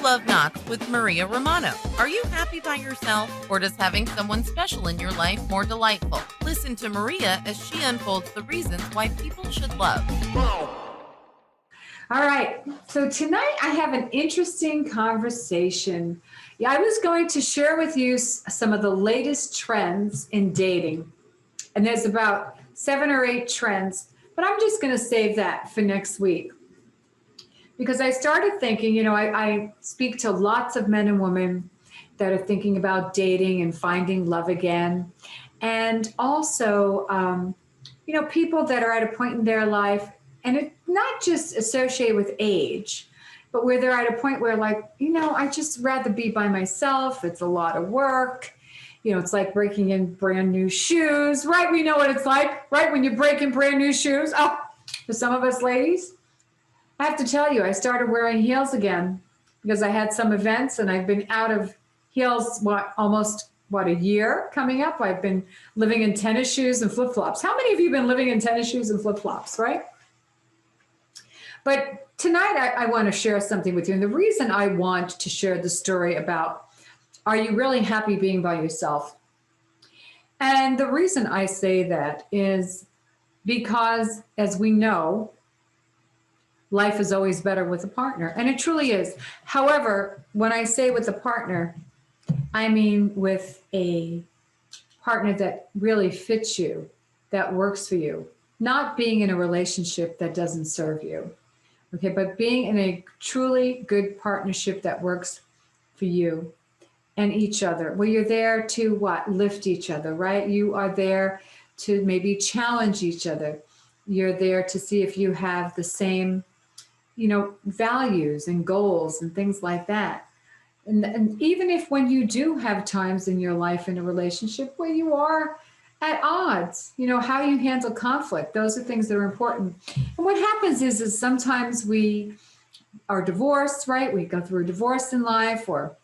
Love Knots with Maria Romano. Are you happy by yourself, or does having someone special in your life more delightful? Listen to Maria as she unfolds the reasons why people should love. All right, so tonight I have an interesting conversation. I was going to share with you some of the latest trends in dating. And there's about 7 or 8 trends, but I'm just going to save that for next week. Because I started thinking, I speak to lots of men and women that are thinking about dating and finding love again. And also, people that are at a point in their life, and it's not just associated with age, but where they're at a point where I just rather be by myself. It's a lot of work. It's like breaking in brand new shoes, right? We know what it's like, right? When you break in brand new shoes. Oh, for some of us ladies, I have to tell you, I started wearing heels again because I had some events and I've been out of heels, almost a year coming up. I've been living in tennis shoes and flip-flops. How many of you have been living in tennis shoes and flip-flops, right? But tonight I want to share something with you. And the reason I want to share the story about, are you really happy being by yourself? And the reason I say that is because, as we know, life is always better with a partner, and it truly is. However, when I say with a partner, I mean with a partner that really fits you, that works for you, not being in a relationship that doesn't serve you. Okay, but being in a truly good partnership that works for you and each other, where you're there to lift each other, right? You are there to maybe challenge each other. You're there to see if you have the same values and goals and things like that. And even if when you do have times in your life in a relationship where you are at odds, how you handle conflict, those are things that are important. And what happens is sometimes we are divorced, right? We go through a divorce in life, or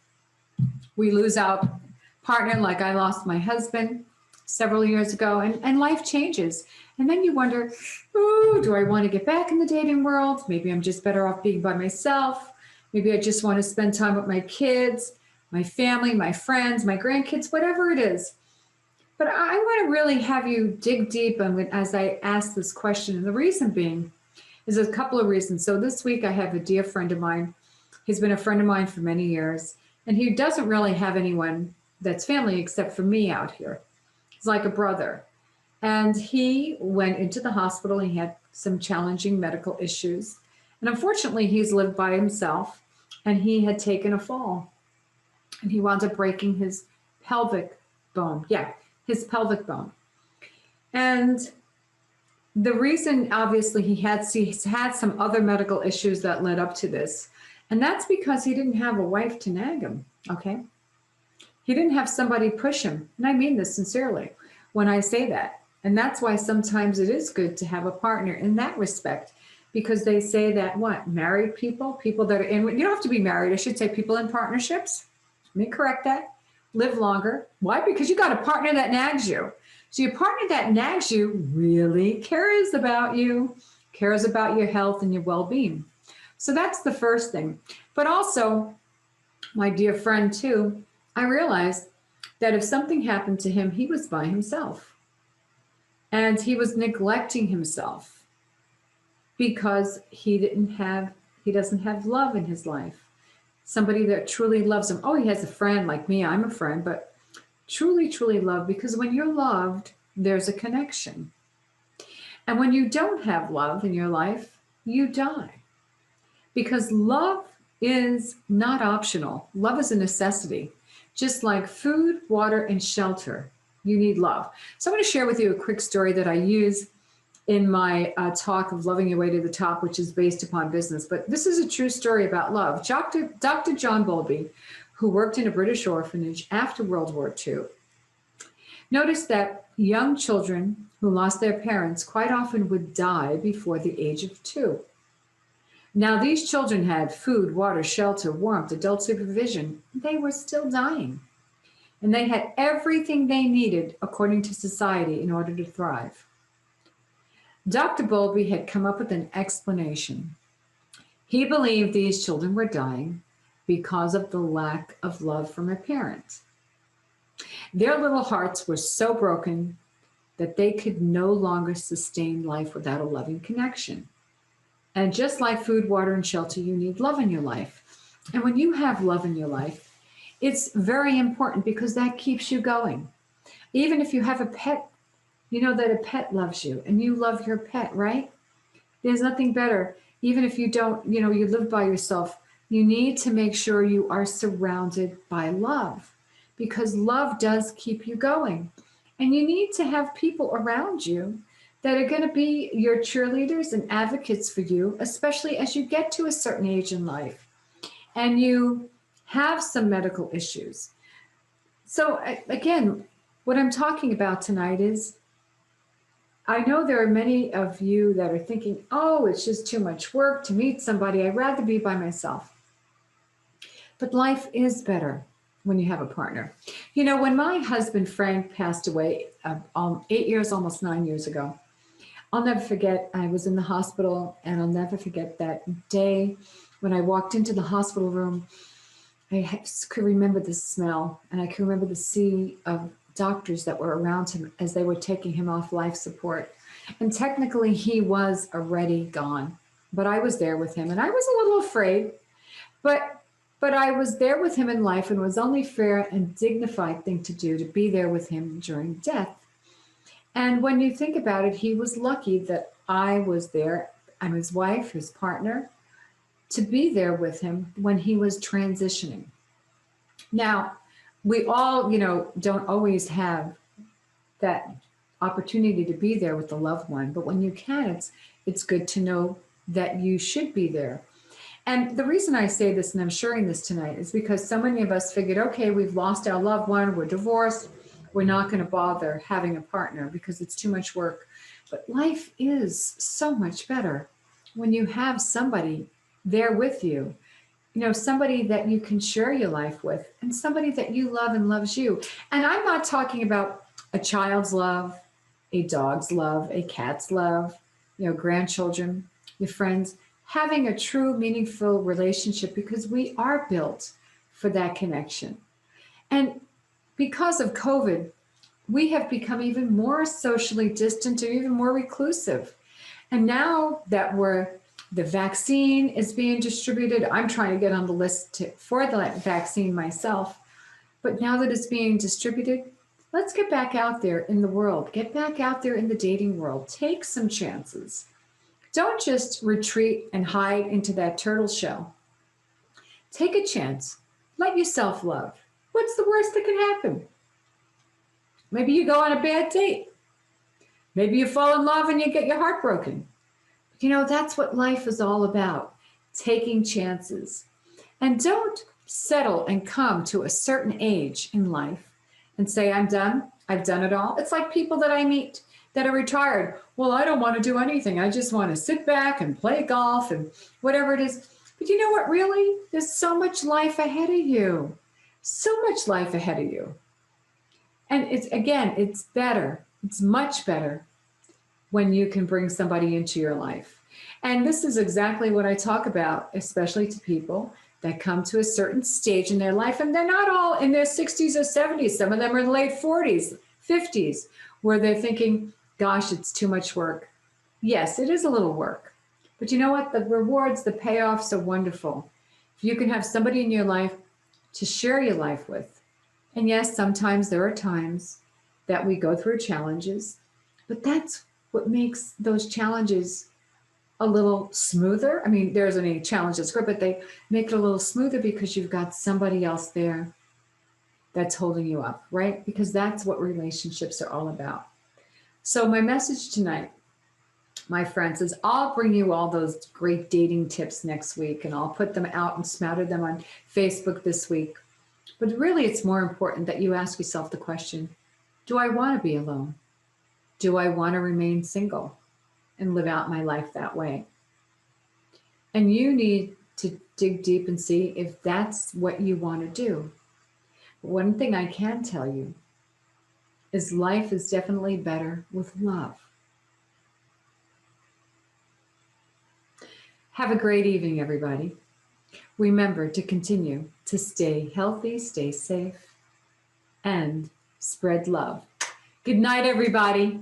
we lose our partner, like I lost my husband several years ago, and life changes. And then you wonder, do I want to get back in the dating world? Maybe I'm just better off being by myself. Maybe I just want to spend time with my kids, my family, my friends, my grandkids, whatever it is. But I want to really have you dig deep as I ask this question. And the reason being is a couple of reasons. So this week I have a dear friend of mine. He's been a friend of mine for many years, and he doesn't really have anyone that's family except for me out here. He's like a brother. And he went into the hospital. He had some challenging medical issues. And unfortunately, he's lived by himself, and he had taken a fall. And he wound up breaking his pelvic bone. Yeah, his pelvic bone. And the reason, obviously, he's had some other medical issues that led up to this. And that's because he didn't have a wife to nag him, okay? He didn't have somebody push him. And I mean this sincerely when I say that. And that's why sometimes it is good to have a partner in that respect, because they say that married people that are in, you don't have to be married, I should say people in partnerships, let me correct that, live longer. Why? Because you got a partner that nags you. So your partner that nags you really cares about you, cares about your health and your well-being. So that's the first thing. But also, my dear friend too, I realized that if something happened to him, he was by himself. And he was neglecting himself because he doesn't have love in his life. Somebody that truly loves him. Oh, he has a friend like me. I'm a friend, but truly, truly love, because when you're loved, there's a connection. And when you don't have love in your life, you die. Because love is not optional. Love is a necessity. Just like food, water, and shelter, you need love. So I'm going to share with you a quick story that I use in my talk of Loving Your Way to the Top, which is based upon business. But this is a true story about love. Dr. John Bowlby, who worked in a British orphanage after World War II, noticed that young children who lost their parents quite often would die before the age of 2. Now, these children had food, water, shelter, warmth, adult supervision. They were still dying. And they had everything they needed, according to society, in order to thrive. Dr. Bowlby had come up with an explanation. He believed these children were dying because of the lack of love from a parent. Their little hearts were so broken that they could no longer sustain life without a loving connection. And just like food, water, and shelter, you need love in your life. And when you have love in your life, it's very important because that keeps you going. Even if you have a pet, you know that a pet loves you and you love your pet, right? There's nothing better. Even if you don't, you live by yourself, you need to make sure you are surrounded by love because love does keep you going. And you need to have people around you that are going to be your cheerleaders and advocates for you, especially as you get to a certain age in life and you have some medical issues. So, again, what I'm talking about tonight is I know there are many of you that are thinking, oh, it's just too much work to meet somebody. I'd rather be by myself. But life is better when you have a partner. When my husband, Frank, passed away 8 years, almost 9 years ago, I'll never forget, I was in the hospital and I'll never forget that day when I walked into the hospital room. I could remember the smell and I could remember the sea of doctors that were around him as they were taking him off life support. And technically he was already gone, but I was there with him and I was a little afraid, but I was there with him in life and it was only fair and dignified thing to do to be there with him during death. And when you think about it, he was lucky that I was there. I'm his wife, his partner, to be there with him when he was transitioning. Now, we all, don't always have that opportunity to be there with the loved one, but when you can, it's good to know that you should be there. And the reason I say this and I'm sharing this tonight is because so many of us figured, okay, we've lost our loved one, we're divorced, we're not going to bother having a partner because it's too much work. But life is so much better when you have somebody there with you, somebody that you can share your life with and somebody that you love and loves you. And I'm not talking about a child's love, a dog's love, a cat's love, grandchildren, your friends, having a true meaningful relationship because we are built for that connection. And because of COVID, we have become even more socially distant or even more reclusive. And now that the vaccine is being distributed, I'm trying to get on the list for the vaccine myself. But now that it's being distributed, let's get back out there in the world. Get back out there in the dating world. Take some chances. Don't just retreat and hide into that turtle shell. Take a chance. Let yourself love. What's the worst that can happen? Maybe you go on a bad date. Maybe you fall in love and you get your heart broken. That's what life is all about, taking chances. And don't settle and come to a certain age in life and say, I'm done. I've done it all. It's like people that I meet that are retired. Well, I don't want to do anything. I just want to sit back and play golf and whatever it is. But you know what, really? There's so much life ahead of you. So much life ahead of you. And it's better. It's much better when you can bring somebody into your life. And this is exactly what I talk about, especially to people that come to a certain stage in their life. And they're not all in their 60s or 70s. Some of them are in the late 40s, 50s, where they're thinking, gosh, it's too much work. Yes, it is a little work. But you know what? The rewards, the payoffs are wonderful. If you can have somebody in your life to share your life with. And yes, sometimes there are times that we go through challenges, but that's what makes those challenges a little smoother. I mean, there's any challenges, but they make it a little smoother because you've got somebody else there that's holding you up, right? Because that's what relationships are all about. So my message tonight, my friends, is I'll bring you all those great dating tips next week and I'll put them out and smatter them on Facebook this week. But really, it's more important that you ask yourself the question, do I want to be alone? Do I want to remain single and live out my life that way? And you need to dig deep and see if that's what you want to do. One thing I can tell you is life is definitely better with love. Have a great evening, everybody. remember to continue to stay healthy, stay safe, and spread love. Good night, everybody.